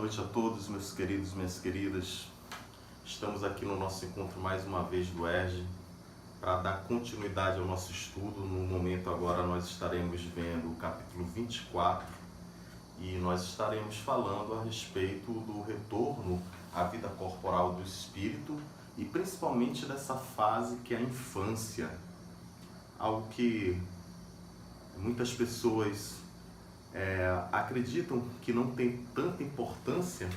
noite a todos, meus queridos, minhas queridas. Estamos aqui no nosso encontro mais uma vez do ERJ para dar continuidade ao nosso estudo. No momento agora nós estaremos vendo o capítulo 24 e nós estaremos falando a respeito do retorno à vida corporal do espírito e principalmente dessa fase que é a infância, algo que muitas pessoas acreditam que não tem tanta importância,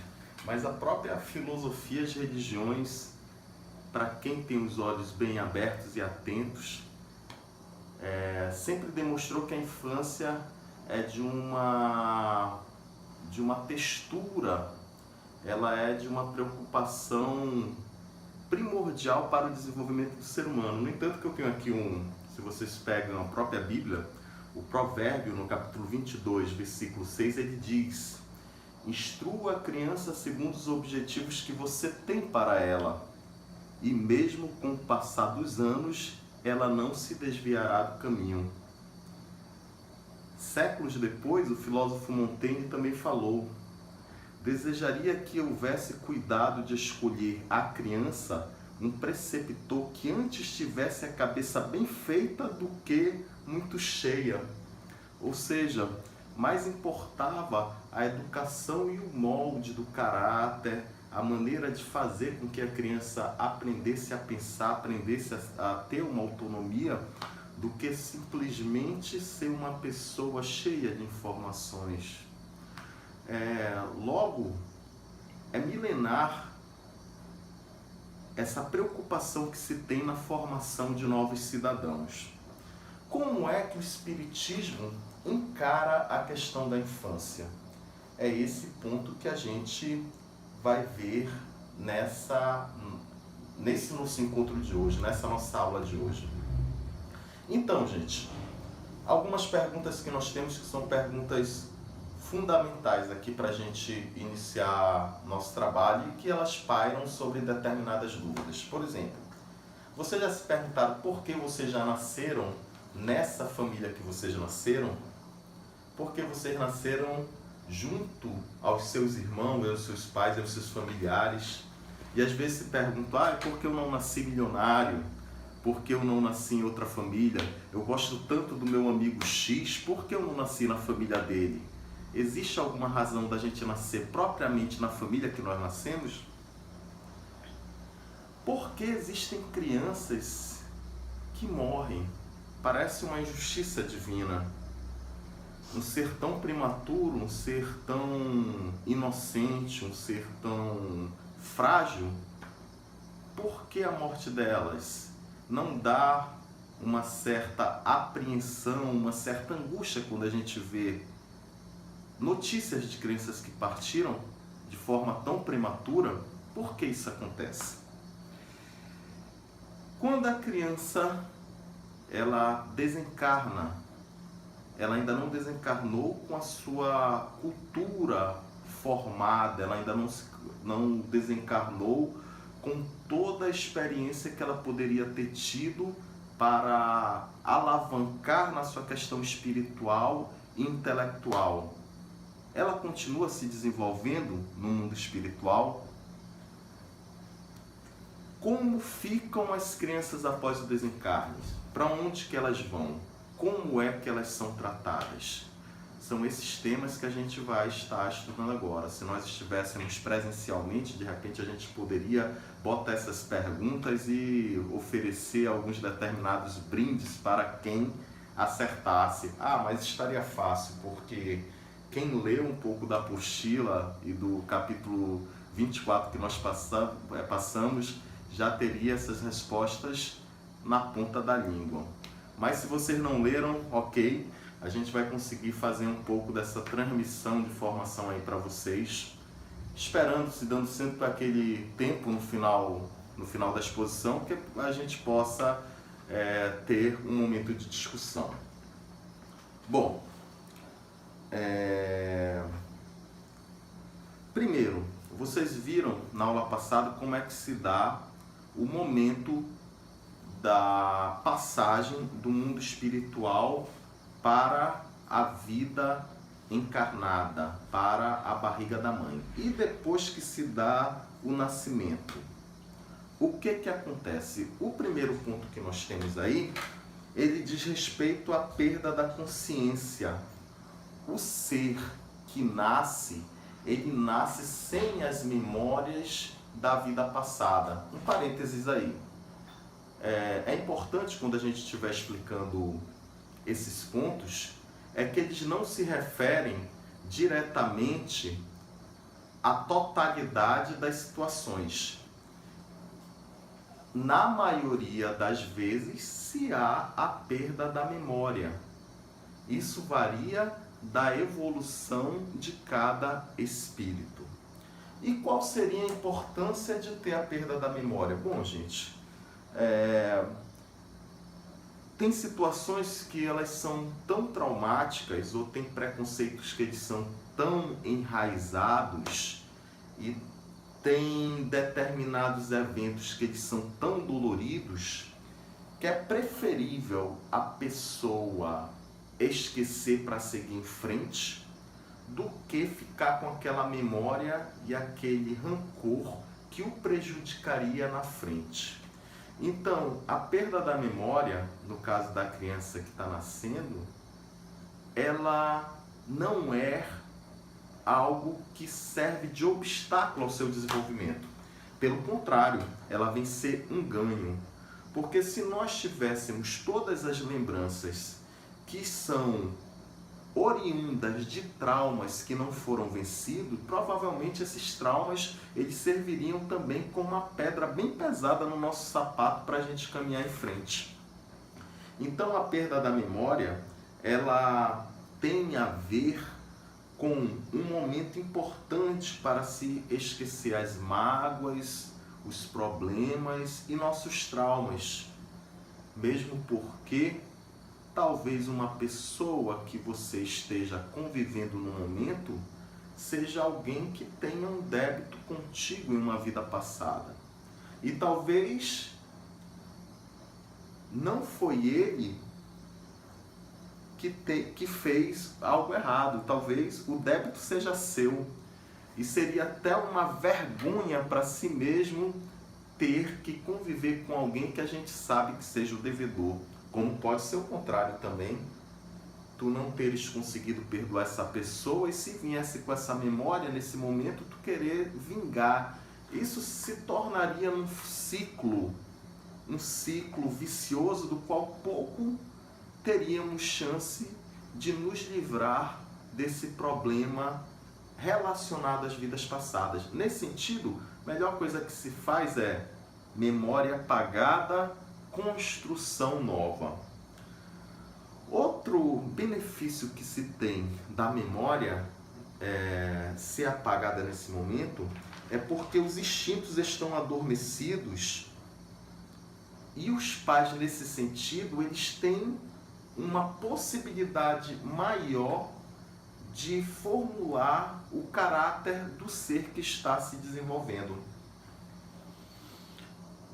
mas a própria filosofia, as religiões, para quem tem os olhos bem abertos e atentos, sempre demonstrou que a infância é de uma textura, ela é de uma preocupação primordial para o desenvolvimento do ser humano. No entanto, que eu tenho aqui se vocês pegam a própria Bíblia, o provérbio no capítulo 22, versículo 6, ele diz: instrua a criança segundo os objetivos que você tem para ela, e mesmo com o passar dos anos, ela não se desviará do caminho. Séculos depois, o filósofo Montaigne também falou: desejaria que houvesse cuidado de escolher a criança um preceptor que antes tivesse a cabeça bem feita do que muito cheia. Ou seja, mais importava a educação e o molde do caráter, a maneira de fazer com que a criança aprendesse a pensar, aprendesse a ter uma autonomia, do que simplesmente ser uma pessoa cheia de informações. Logo, é milenar essa preocupação que se tem na formação de novos cidadãos. Como é que o Espiritismo encara a questão da infância? É esse ponto que a gente vai ver nesse nosso encontro de hoje, nessa nossa aula de hoje. Então, gente, algumas perguntas que nós temos que são perguntas fundamentais aqui para a gente iniciar nosso trabalho e que elas pairam sobre determinadas dúvidas. Por exemplo, vocês já se perguntaram por que vocês já nasceram nessa família que vocês nasceram? Porque vocês nasceram junto aos seus irmãos, aos seus pais, aos seus familiares. E às vezes se perguntam, por que eu não nasci milionário? Por que eu não nasci em outra família? Eu gosto tanto do meu amigo X, por que eu não nasci na família dele? Existe alguma razão da gente nascer propriamente na família que nós nascemos? Por que existem crianças que morrem? Parece uma injustiça divina. Um ser tão prematuro, um ser tão inocente, um ser tão frágil, por que a morte delas não dá uma certa apreensão, uma certa angústia quando a gente vê notícias de crianças que partiram de forma tão prematura? Por que isso acontece? Quando a criança ela desencarna, ela ainda não desencarnou com a sua cultura formada, ela ainda não desencarnou com toda a experiência que ela poderia ter tido para alavancar na sua questão espiritual e intelectual. Ela continua se desenvolvendo no mundo espiritual. Como ficam as crianças após o desencarne? Para onde que elas vão? Como é que elas são tratadas? São esses temas que a gente vai estar estudando agora. Se nós estivéssemos presencialmente, de repente a gente poderia botar essas perguntas e oferecer alguns determinados brindes para quem acertasse. Mas estaria fácil, porque quem leu um pouco da apostila e do capítulo 24 que nós passamos, já teria essas respostas na ponta da língua. Mas se vocês não leram, ok, a gente vai conseguir fazer um pouco dessa transmissão de informação aí para vocês, esperando, se dando sempre aquele tempo no final da exposição, que a gente possa ter um momento de discussão. Bom, primeiro, vocês viram na aula passada como é que se dá o momento da passagem do mundo espiritual para a vida encarnada para a barriga da mãe e depois que se dá o nascimento, o que acontece? O primeiro ponto que nós temos aí, ele diz respeito à perda da consciência. O ser que nasce, ele nasce sem as memórias da vida passada. Um parênteses aí. É importante, quando a gente estiver explicando esses pontos, é que eles não se referem diretamente à totalidade das situações. Na maioria das vezes se há a perda da memória. Isso varia da evolução de cada espírito. E qual seria a importância de ter a perda da memória? Bom, gente, tem situações que elas são tão traumáticas ou tem preconceitos que eles são tão enraizados e tem determinados eventos que eles são tão doloridos que é preferível a pessoa esquecer para seguir em frente do que ficar com aquela memória e aquele rancor que o prejudicaria na frente. Então, a perda da memória, no caso da criança que está nascendo, ela não é algo que serve de obstáculo ao seu desenvolvimento. Pelo contrário, ela vem ser um ganho. Porque se nós tivéssemos todas as lembranças que são oriundas de traumas que não foram vencidos, provavelmente esses traumas eles serviriam também como uma pedra bem pesada no nosso sapato para a gente caminhar em frente. Então a perda da memória, ela tem a ver com um momento importante para se esquecer as mágoas, os problemas e nossos traumas. Mesmo porque talvez uma pessoa que você esteja convivendo no momento seja alguém que tenha um débito contigo em uma vida passada. E talvez não foi ele que fez algo errado. Talvez o débito seja seu. E seria até uma vergonha para si mesmo ter que conviver com alguém que a gente sabe que seja o devedor. Como pode ser o contrário também, tu não teres conseguido perdoar essa pessoa e se viesse com essa memória nesse momento, tu querer vingar. Isso se tornaria um ciclo vicioso do qual pouco teríamos chance de nos livrar desse problema relacionado às vidas passadas. Nesse sentido, a melhor coisa que se faz é memória apagada, construção nova. Outro benefício que se tem da memória ser apagada nesse momento é porque os instintos estão adormecidos e os pais, nesse sentido, eles têm uma possibilidade maior de formular o caráter do ser que está se desenvolvendo.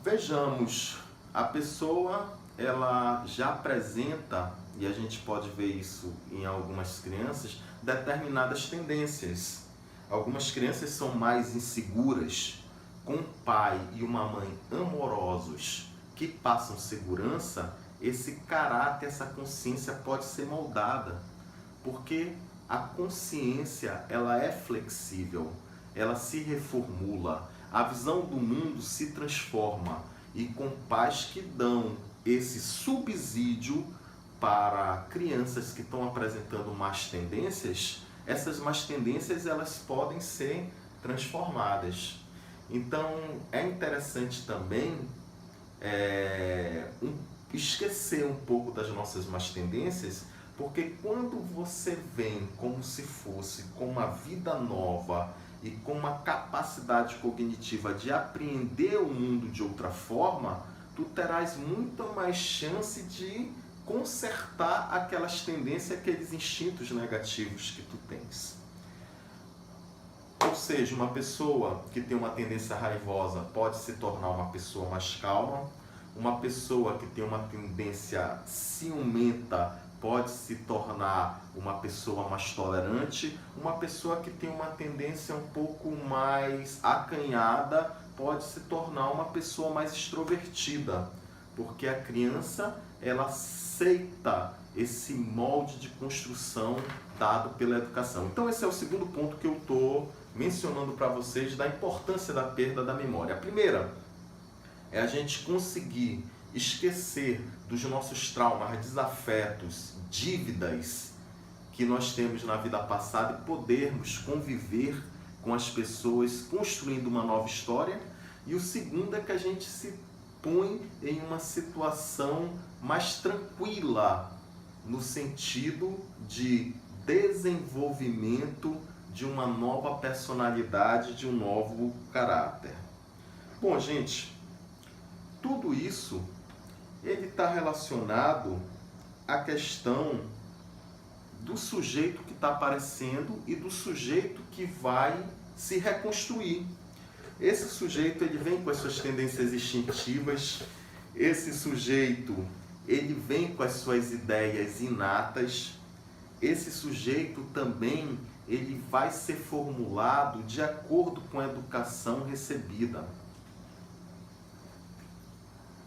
Vejamos, a pessoa ela já apresenta, e a gente pode ver isso em algumas crianças, determinadas tendências. Algumas crianças são mais inseguras, com um pai e uma mãe amorosos que passam segurança, esse caráter, essa consciência pode ser moldada, porque a consciência ela é flexível, ela se reformula, a visão do mundo se transforma, e com pais que dão esse subsídio para crianças que estão apresentando más tendências, essas más tendências elas podem ser transformadas. Então é interessante também esquecer um pouco das nossas más tendências, porque quando você vem como se fosse com uma vida nova e com uma capacidade cognitiva de apreender o mundo de outra forma, tu terás muita mais chance de consertar aquelas tendências, aqueles instintos negativos que tu tens. Ou seja, uma pessoa que tem uma tendência raivosa pode se tornar uma pessoa mais calma. Uma pessoa que tem uma tendência ciumenta pode se tornar uma pessoa mais tolerante, uma pessoa que tem uma tendência um pouco mais acanhada, pode se tornar uma pessoa mais extrovertida, porque a criança, ela aceita esse molde de construção dado pela educação. Então esse é o segundo ponto que eu estou mencionando para vocês da importância da perda da memória. A primeira é a gente conseguir esquecer dos nossos traumas, desafetos, dívidas que nós temos na vida passada e podermos conviver com as pessoas construindo uma nova história. E o segundo é que a gente se põe em uma situação mais tranquila no sentido de desenvolvimento de uma nova personalidade, de um novo caráter. Bom, gente, tudo isso ele está relacionado à questão do sujeito que está aparecendo e do sujeito que vai se reconstruir. Esse sujeito ele vem com as suas tendências instintivas, esse sujeito ele vem com as suas ideias inatas, esse sujeito também ele vai ser formulado de acordo com a educação recebida.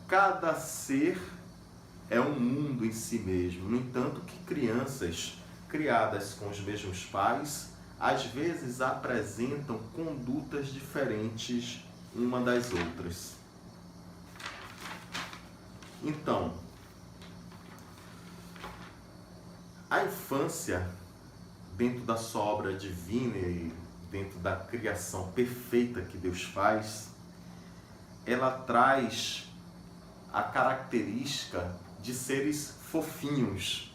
Cada ser é um mundo em si mesmo. No entanto, que crianças criadas com os mesmos pais, às vezes apresentam condutas diferentes uma das outras. Então, a infância, dentro da sua obra divina e dentro da criação perfeita que Deus faz, ela traz a característica de seres fofinhos,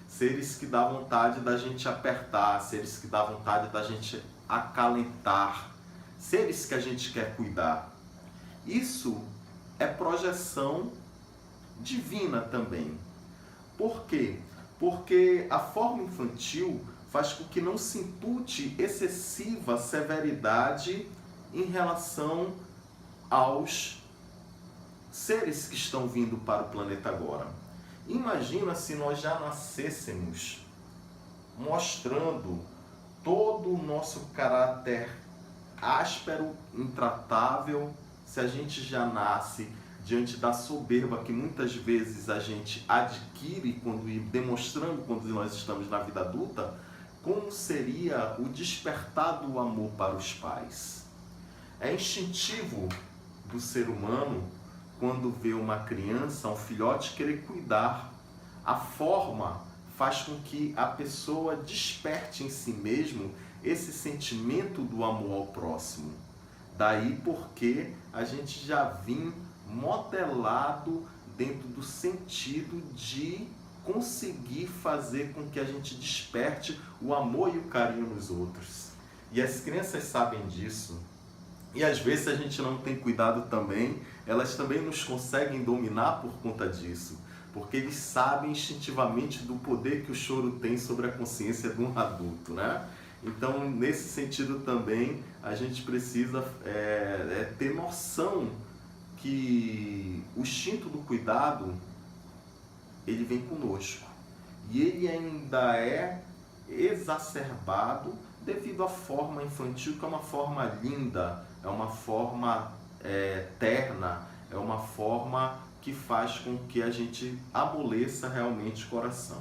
seres que dá vontade da gente apertar, seres que dá vontade da gente acalentar, seres que a gente quer cuidar. Isso é projeção divina também. Por quê? Porque a forma infantil faz com que não se impute excessiva severidade em relação aos seres que estão vindo para o planeta agora. Imagina se nós já nascêssemos mostrando todo o nosso caráter áspero, intratável, se a gente já nasce diante da soberba que muitas vezes a gente adquire demonstrando quando nós estamos na vida adulta, como seria o despertar do amor para os pais? É instintivo do ser humano, quando vê uma criança, um filhote, querer cuidar. A forma faz com que a pessoa desperte em si mesmo esse sentimento do amor ao próximo. Daí porque a gente já vem modelado dentro do sentido de conseguir fazer com que a gente desperte o amor e o carinho nos outros. E as crianças sabem disso. E às vezes a gente não tem cuidado também, elas também nos conseguem dominar por conta disso. Porque eles sabem instintivamente do poder que o choro tem sobre a consciência de um adulto, né? Então, nesse sentido também, a gente precisa ter noção que o instinto do cuidado, ele vem conosco. E ele ainda é exacerbado devido à forma infantil, que é uma forma linda, é uma forma terna, é uma forma que faz com que a gente amoleça realmente o coração.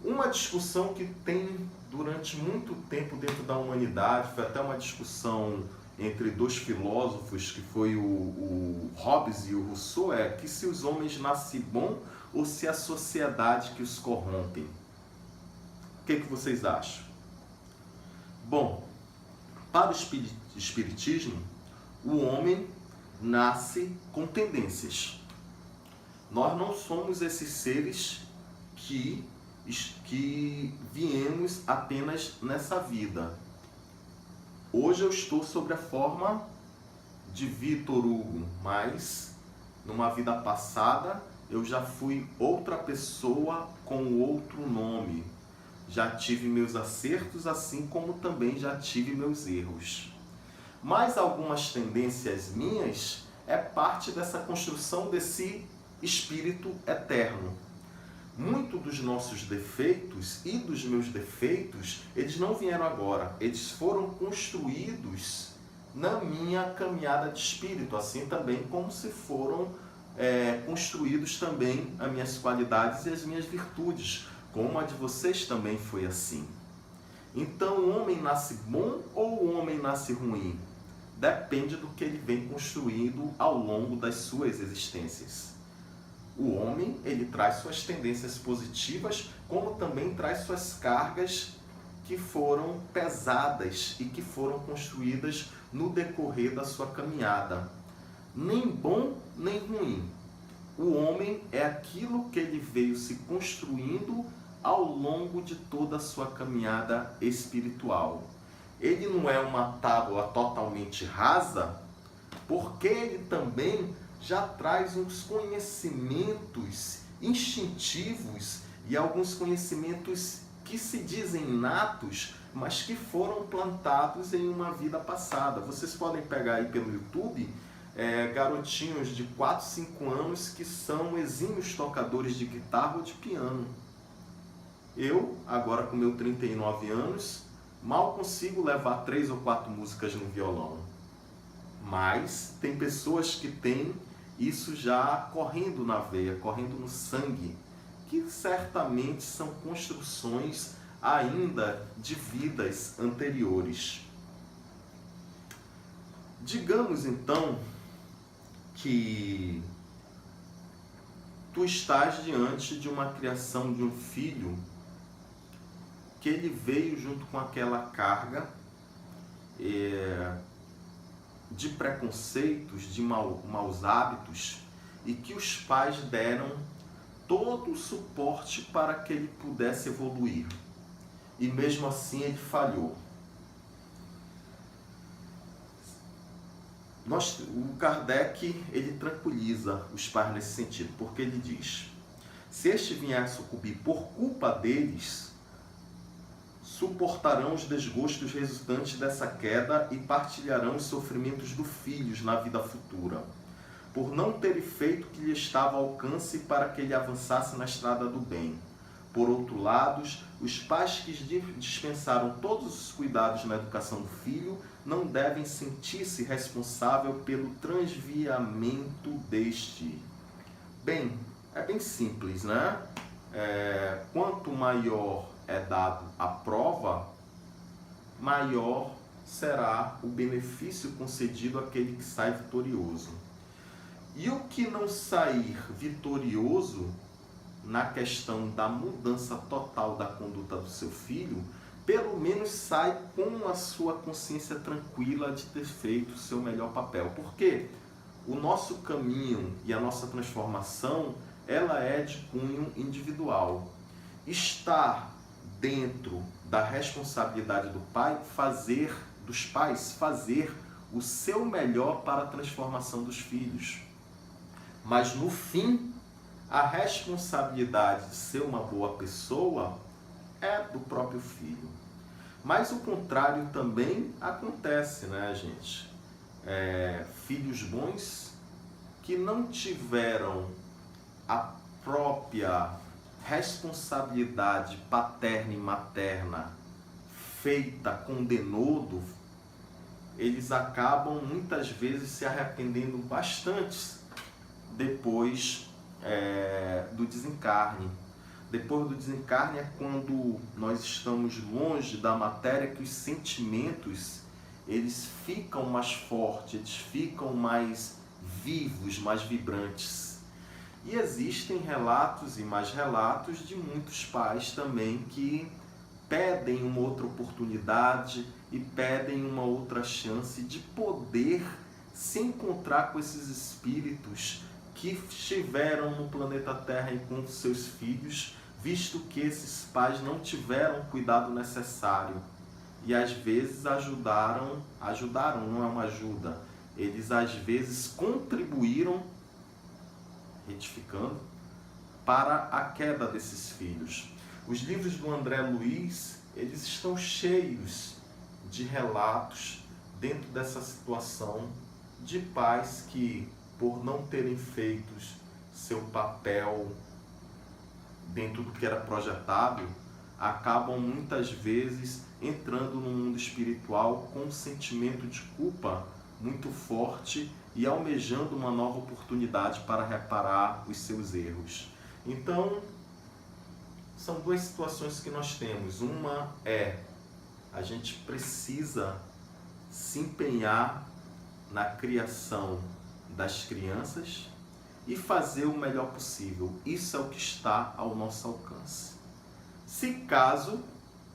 Uma discussão que tem durante muito tempo dentro da humanidade, foi até uma discussão entre dois filósofos, que foi o Hobbes e o Rousseau, é que se os homens nascem bons ou se a sociedade que os corrompe. O que vocês acham? Bom, para o espiritismo, o homem nasce com tendências. Nós não somos esses seres que viemos apenas nessa vida. Hoje eu estou sobre a forma de Vitor Hugo, mas numa vida passada eu já fui outra pessoa com outro nome. Já tive meus acertos, assim como também já tive meus erros. Mas algumas tendências minhas é parte dessa construção desse espírito eterno. Muito dos nossos defeitos e dos meus defeitos, eles não vieram agora, eles foram construídos na minha caminhada de espírito, assim também como se foram construídos também as minhas qualidades e as minhas virtudes, como a de vocês também foi assim. Então o homem nasce bom ou o homem nasce ruim? Depende do que ele vem construindo ao longo das suas existências. O homem, ele traz suas tendências positivas, como também traz suas cargas que foram pesadas e que foram construídas no decorrer da sua caminhada. Nem bom, nem ruim. O homem é aquilo que ele veio se construindo ao longo de toda a sua caminhada espiritual. Ele não é uma tábua totalmente rasa, porque ele também já traz uns conhecimentos instintivos e alguns conhecimentos que se dizem inatos, mas que foram plantados em uma vida passada. Vocês podem pegar aí pelo YouTube garotinhos de 4, 5 anos que são exímios tocadores de guitarra ou de piano. Eu, agora com meus 39 anos, mal consigo levar 3 ou 4 músicas no violão. Mas tem pessoas que têm isso já correndo na veia, correndo no sangue, que certamente são construções ainda de vidas anteriores. Digamos então que tu estás diante de uma criação de um filho que ele veio junto com aquela carga de preconceitos, de maus hábitos, e que os pais deram todo o suporte para que ele pudesse evoluir. E mesmo assim ele falhou. O Kardec, ele tranquiliza os pais nesse sentido, porque ele diz: se este vier a sucumbir por culpa deles, suportarão os desgostos resultantes dessa queda e partilharão os sofrimentos dos filhos na vida futura, por não terem feito o que lhe estava ao alcance para que ele avançasse na estrada do bem. Por outro lado, os pais que dispensaram todos os cuidados na educação do filho não devem sentir-se responsável pelo transviamento deste. Bem, é bem simples, né? Quanto maior é dado a prova, maior será o benefício concedido àquele que sai vitorioso. E o que não sair vitorioso na questão da mudança total da conduta do seu filho, pelo menos sai com a sua consciência tranquila de ter feito o seu melhor papel. Porque o nosso caminho e a nossa transformação, ela é de cunho individual. Está dentro da responsabilidade dos pais fazer o seu melhor para a transformação dos filhos. Mas no fim, a responsabilidade de ser uma boa pessoa é do próprio filho. Mas o contrário também acontece, né, gente? Filhos bons que não tiveram a própria responsabilidade paterna e materna feita com denodo, eles acabam muitas vezes se arrependendo bastante depois do desencarne. Depois do desencarne é quando nós estamos longe da matéria que os sentimentos eles ficam mais fortes, eles ficam mais vivos, mais vibrantes. E existem relatos e mais relatos de muitos pais também que pedem uma outra oportunidade e pedem uma outra chance de poder se encontrar com esses espíritos que estiveram no planeta Terra enquanto seus filhos, visto que esses pais não tiveram o cuidado necessário e às vezes ajudaram, não é uma ajuda, eles às vezes contribuíram, retificando, para a queda desses filhos. Os livros do André Luiz, eles estão cheios de relatos dentro dessa situação de pais que, por não terem feito seu papel dentro do que era projetado, acabam muitas vezes entrando no mundo espiritual com um sentimento de culpa muito forte e almejando uma nova oportunidade para reparar os seus erros. Então, são duas situações que nós temos. Uma é, a gente precisa se empenhar na criação das crianças e fazer o melhor possível. Isso é o que está ao nosso alcance. Se caso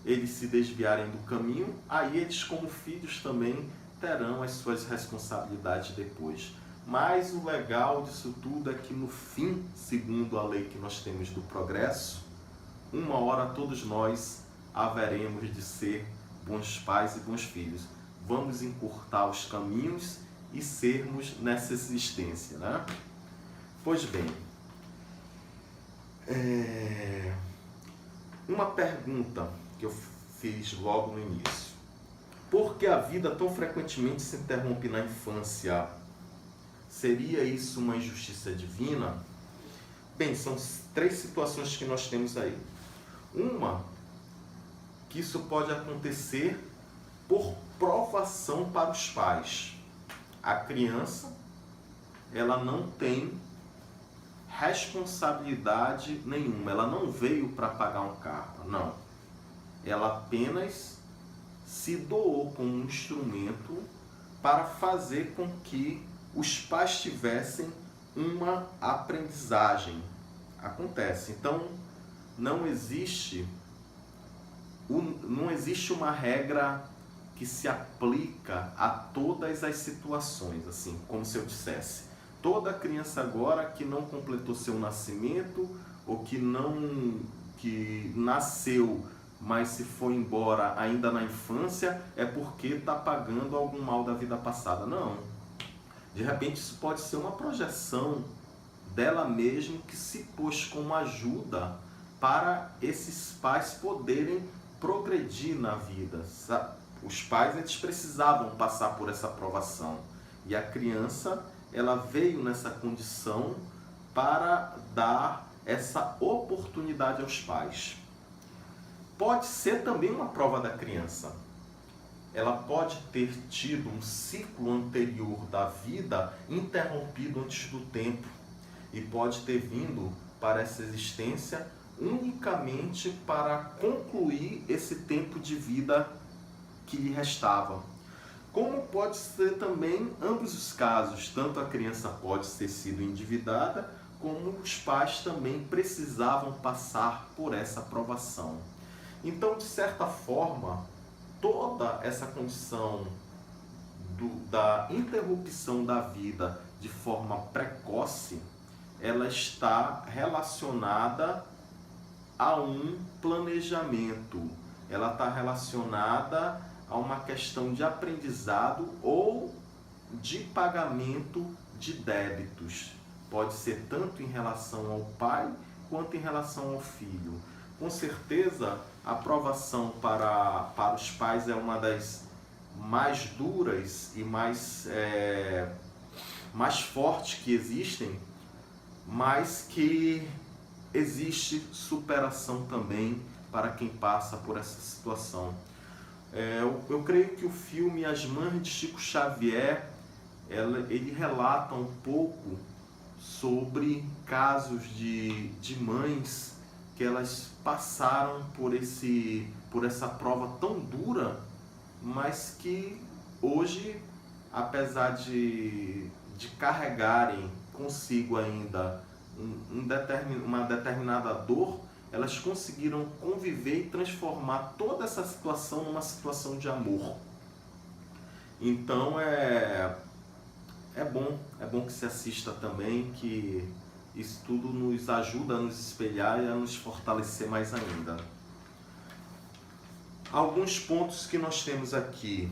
eles se desviarem do caminho, aí eles como filhos também terão as suas responsabilidades depois. Mas o legal disso tudo é que no fim, segundo a lei que nós temos do progresso, uma hora todos nós haveremos de ser bons pais e bons filhos. Vamos encurtar os caminhos e sermos nessa existência, né? Pois bem, uma pergunta que eu fiz logo no início. Por que a vida tão frequentemente se interrompe na infância? Seria isso uma injustiça divina? Bem, são 3 situações que nós temos aí. Uma, que isso pode acontecer por provação para os pais. A criança, ela não tem responsabilidade nenhuma, ela não veio para pagar um karma, não. Ela apenas se doou como um instrumento para fazer com que os pais tivessem uma aprendizagem. Acontece. Então, não existe uma regra que se aplica a todas as situações, assim, como se eu dissesse, toda criança agora que não completou seu nascimento ou que nasceu, mas se foi embora ainda na infância, é porque está pagando algum mal da vida passada. Não. De repente isso pode ser uma projeção dela mesma que se pôs como ajuda para esses pais poderem progredir na vida. Os pais, eles precisavam passar por essa provação. E a criança, ela veio nessa condição para dar essa oportunidade aos pais. Pode ser também uma prova da criança. Ela pode ter tido um ciclo anterior da vida interrompido antes do tempo e pode ter vindo para essa existência unicamente para concluir esse tempo de vida que lhe restava. Como pode ser também ambos os casos, tanto a criança pode ter sido endividada, como os pais também precisavam passar por essa provação. Então, de certa forma, toda essa condição da interrupção da vida de forma precoce, ela está relacionada a um planejamento, ela está relacionada a uma questão de aprendizado ou de pagamento de débitos. Pode ser tanto em relação ao pai quanto em relação ao filho. Com certeza, a provação para os pais é uma das mais duras e mais fortes que existem, mas que existe superação também para quem passa por essa situação. Eu creio que o filme As Mães de Chico Xavier, ele relata um pouco sobre casos de mães que elas passaram por essa prova tão dura, mas que hoje, apesar de carregarem consigo ainda uma determinada dor, elas conseguiram conviver e transformar toda essa situação numa situação de amor. Então é bom que se assista também, que isso tudo nos ajuda a nos espelhar e a nos fortalecer mais ainda. Alguns pontos que nós temos aqui,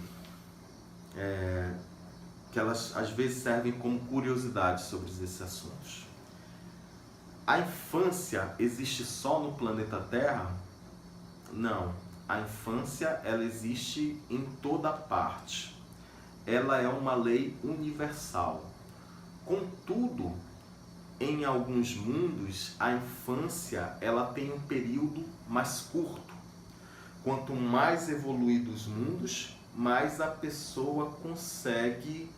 que elas às vezes servem como curiosidade sobre esses assuntos. A infância existe só no planeta Terra? Não. A infância, ela existe em toda parte. Ela é uma lei universal. Contudo, em alguns mundos, a infância ela tem um período mais curto. Quanto mais evoluídos os mundos, mais a pessoa consegue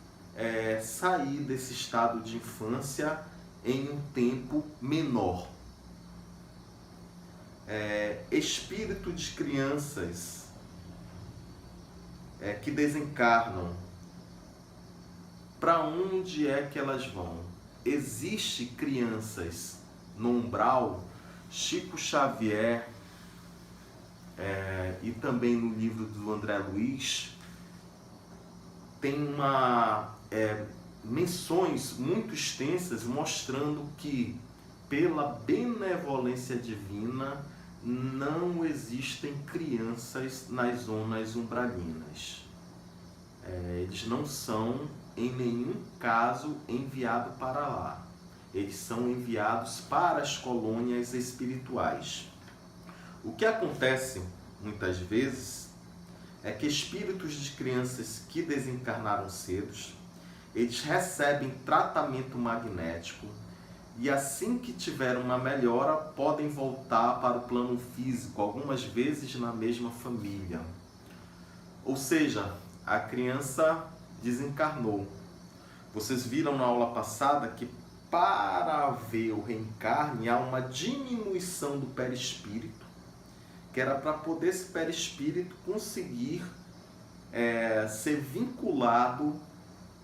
sair desse estado de infância em um tempo menor. Espírito de crianças que desencarnam, para onde é que elas vão? Existem crianças no umbral. Chico Xavier e também no livro do André Luiz tem menções muito extensas mostrando que pela benevolência divina não existem crianças nas zonas umbralinas. Eles não são em nenhum caso enviados para lá. Eles são enviados para as colônias espirituais. O que acontece muitas vezes é que espíritos de crianças que desencarnaram cedo, eles recebem tratamento magnético e assim que tiver uma melhora podem voltar para o plano físico, algumas vezes na mesma família. Ou seja, a criança desencarnou. Vocês viram na aula passada que para haver o reencarne há uma diminuição do perispírito, que era para poder esse perispírito conseguir ser vinculado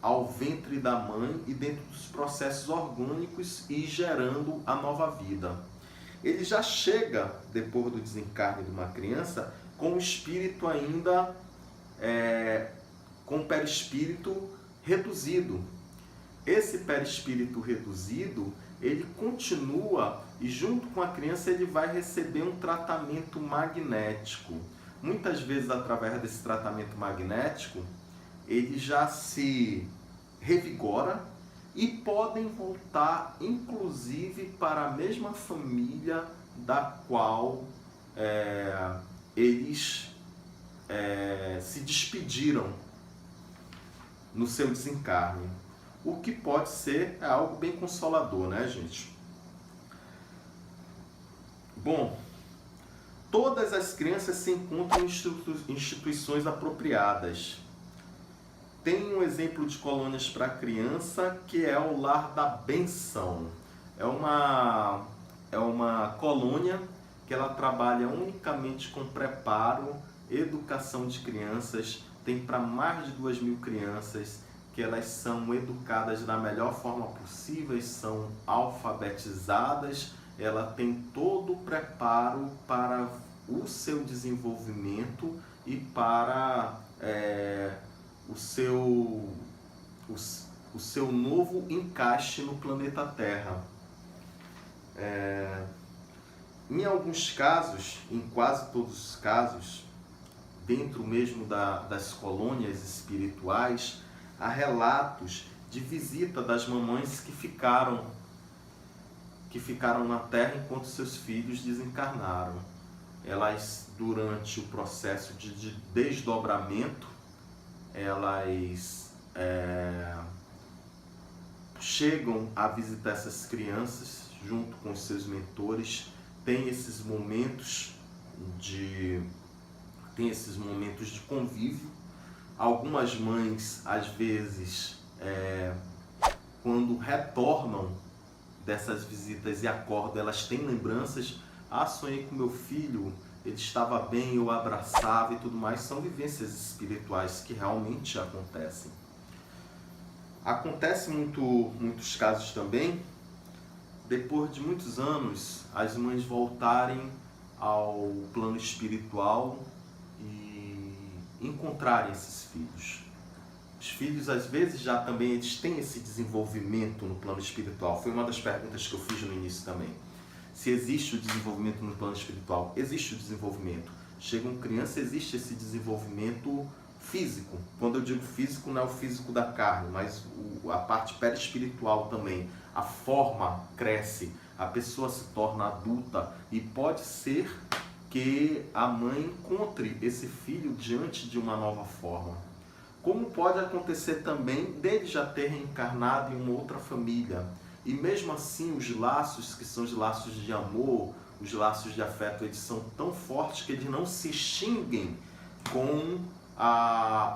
ao ventre da mãe e dentro dos processos orgânicos e gerando a nova vida. Ele já chega, depois do desencarne de uma criança, com o espírito ainda, com o perispírito reduzido. Esse perispírito reduzido, ele continua e junto com a criança ele vai receber um tratamento magnético. Muitas vezes, através desse tratamento magnético, ele já se revigora e podem voltar, inclusive, para a mesma família da qual eles se despediram no seu desencarne. O que pode ser algo bem consolador, né, gente? Bom, todas as crianças se encontram em instituições apropriadas. Tem um exemplo de colônias para criança que é o Lar da Benção. É uma colônia que ela trabalha unicamente com preparo, educação de crianças. Tem para mais de 2.000 crianças que elas são educadas da melhor forma possível, são alfabetizadas, ela tem todo o preparo para o seu desenvolvimento e para o seu novo encaixe no planeta Terra. Em alguns casos, em quase todos os casos, dentro mesmo das colônias espirituais, há relatos de visita das mamães que ficaram na Terra enquanto seus filhos desencarnaram. Elas, durante o processo de desdobramento, elas chegam a visitar essas crianças junto com os seus mentores, tem esses momentos de convívio. Algumas mães, às vezes, quando retornam dessas visitas e acordam, elas têm lembranças. Sonhei com meu filho, ele estava bem, eu abraçava e tudo mais. São vivências espirituais que realmente acontecem. Acontece muitos casos também, depois de muitos anos, as mães voltarem ao plano espiritual e encontrarem esses filhos. Os filhos, às vezes, já também eles têm esse desenvolvimento no plano espiritual. Foi uma das perguntas que eu fiz no início também. Se existe o desenvolvimento no plano espiritual? Existe o desenvolvimento. Chegam crianças, existe esse desenvolvimento físico. Quando eu digo físico, não é o físico da carne, mas a parte perispiritual também. A forma cresce, a pessoa se torna adulta e pode ser que a mãe encontre esse filho diante de uma nova forma. Como pode acontecer também dele já ter reencarnado em uma outra família. E mesmo assim, os laços, que são os laços de amor, os laços de afeto, eles são tão fortes que eles não se extinguem com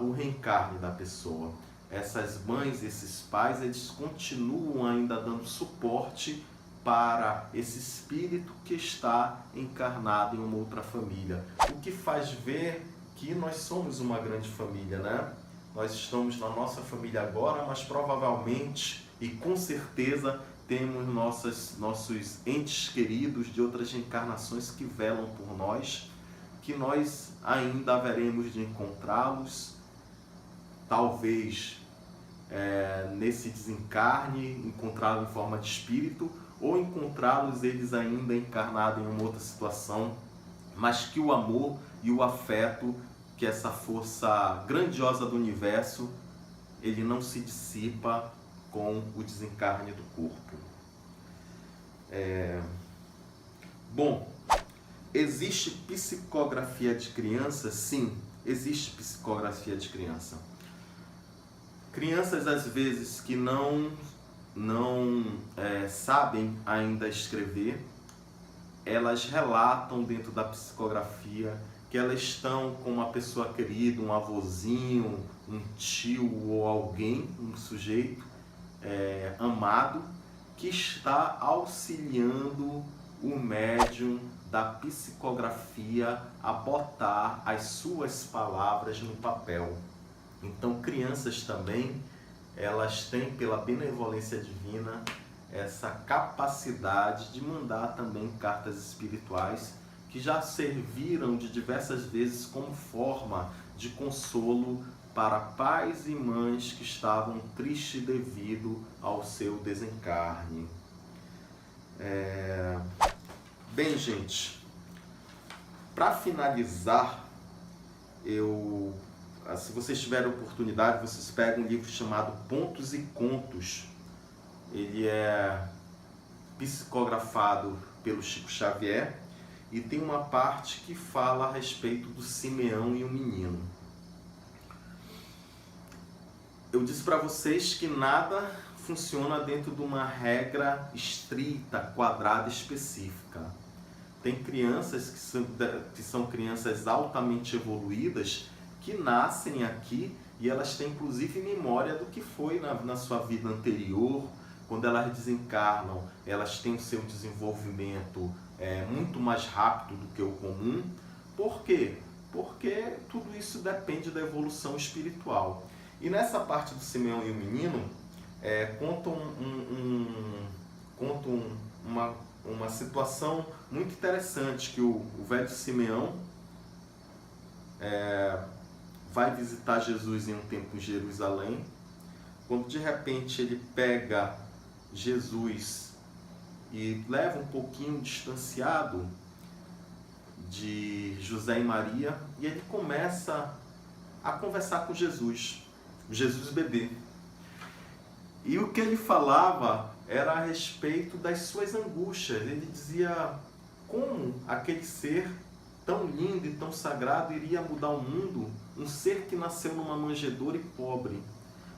o reencarne da pessoa. Essas mães, esses pais, eles continuam ainda dando suporte para esse espírito que está encarnado em uma outra família. O que faz ver que nós somos uma grande família, né? Nós estamos na nossa família agora, mas provavelmente e com certeza temos nossos entes queridos de outras encarnações que velam por nós, que nós ainda haveremos de encontrá-los, talvez nesse desencarne, encontrá-los em forma de espírito, ou encontrá-los eles ainda encarnados em uma outra situação, mas que o amor e o afeto, que essa força grandiosa do universo, ele não se dissipa com o desencarne do corpo. Bom, existe psicografia de criança? Sim, existe psicografia de criança. Crianças, às vezes, que não sabem ainda escrever, elas relatam dentro da psicografia que elas estão com uma pessoa querida, um avôzinho, um tio ou alguém, um sujeito amado, que está auxiliando o médium da psicografia a botar as suas palavras no papel. Então, crianças também, elas têm, pela benevolência divina, essa capacidade de mandar também cartas espirituais que já serviram de diversas vezes como forma de consolo para pais e mães que estavam tristes devido ao seu desencarne. Bem, gente, para finalizar, se vocês tiverem oportunidade, vocês pegam um livro chamado Pontos e Contos. Ele é psicografado pelo Chico Xavier e tem uma parte que fala a respeito do Simeão e o menino. Eu disse para vocês que nada funciona dentro de uma regra estrita, quadrada, específica. Tem crianças que são crianças altamente evoluídas, que nascem aqui e elas têm inclusive memória do que foi na sua vida anterior. Quando elas desencarnam, elas têm o seu desenvolvimento muito mais rápido do que o comum. Por quê? Porque tudo isso depende da evolução espiritual. E nessa parte do Simeão e o menino, contam uma situação muito interessante, que o velho Simeão vai visitar Jesus em um tempo em Jerusalém, quando de repente ele pega Jesus e leva um pouquinho distanciado de José e Maria, e ele começa a conversar com Jesus bebê. E o que ele falava era a respeito das suas angústias. Ele dizia como aquele ser tão lindo e tão sagrado iria mudar o mundo, um ser que nasceu numa manjedoura e pobre.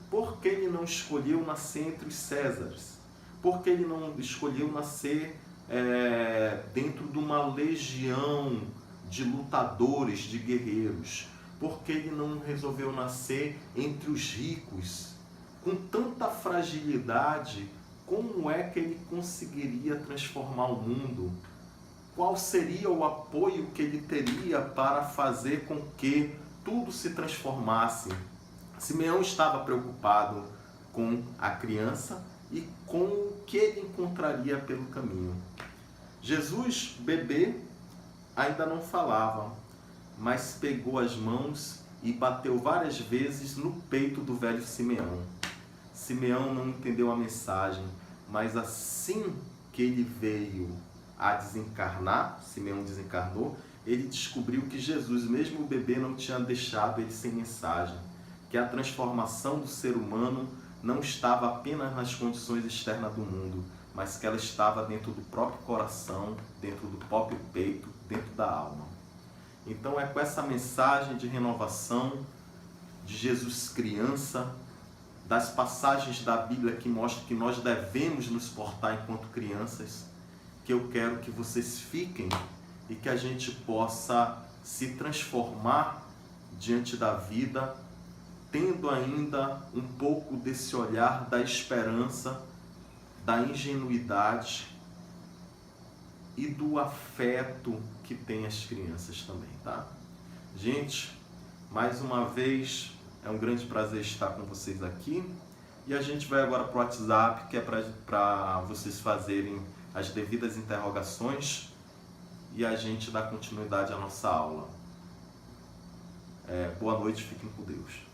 Por que ele não escolheu nascer entre os Césares? Por que ele não escolheu nascer dentro de uma legião de lutadores, de guerreiros? Por que ele não resolveu nascer entre os ricos? Com tanta fragilidade, como é que ele conseguiria transformar o mundo? Qual seria o apoio que ele teria para fazer com que tudo se transformasse? Simeão estava preocupado com a criança e com o que ele encontraria pelo caminho. Jesus, bebê, ainda não falava, mas pegou as mãos e bateu várias vezes no peito do velho Simeão. Simeão não entendeu a mensagem, mas assim que ele veio a desencarnar, Simeão desencarnou, ele descobriu que Jesus, mesmo o bebê, não tinha deixado ele sem mensagem, que a transformação do ser humano não estava apenas nas condições externas do mundo, mas que ela estava dentro do próprio coração, dentro do próprio peito, dentro da alma. Então é com essa mensagem de renovação de Jesus criança, das passagens da Bíblia que mostram que nós devemos nos portar enquanto crianças, que eu quero que vocês fiquem e que a gente possa se transformar diante da vida, tendo ainda um pouco desse olhar da esperança, da ingenuidade e do afeto que tem as crianças também, tá? Gente, mais uma vez, é um grande prazer estar com vocês aqui. E a gente vai agora para o WhatsApp, que é para vocês fazerem as devidas interrogações e a gente dá continuidade à nossa aula. Boa noite, fiquem com Deus.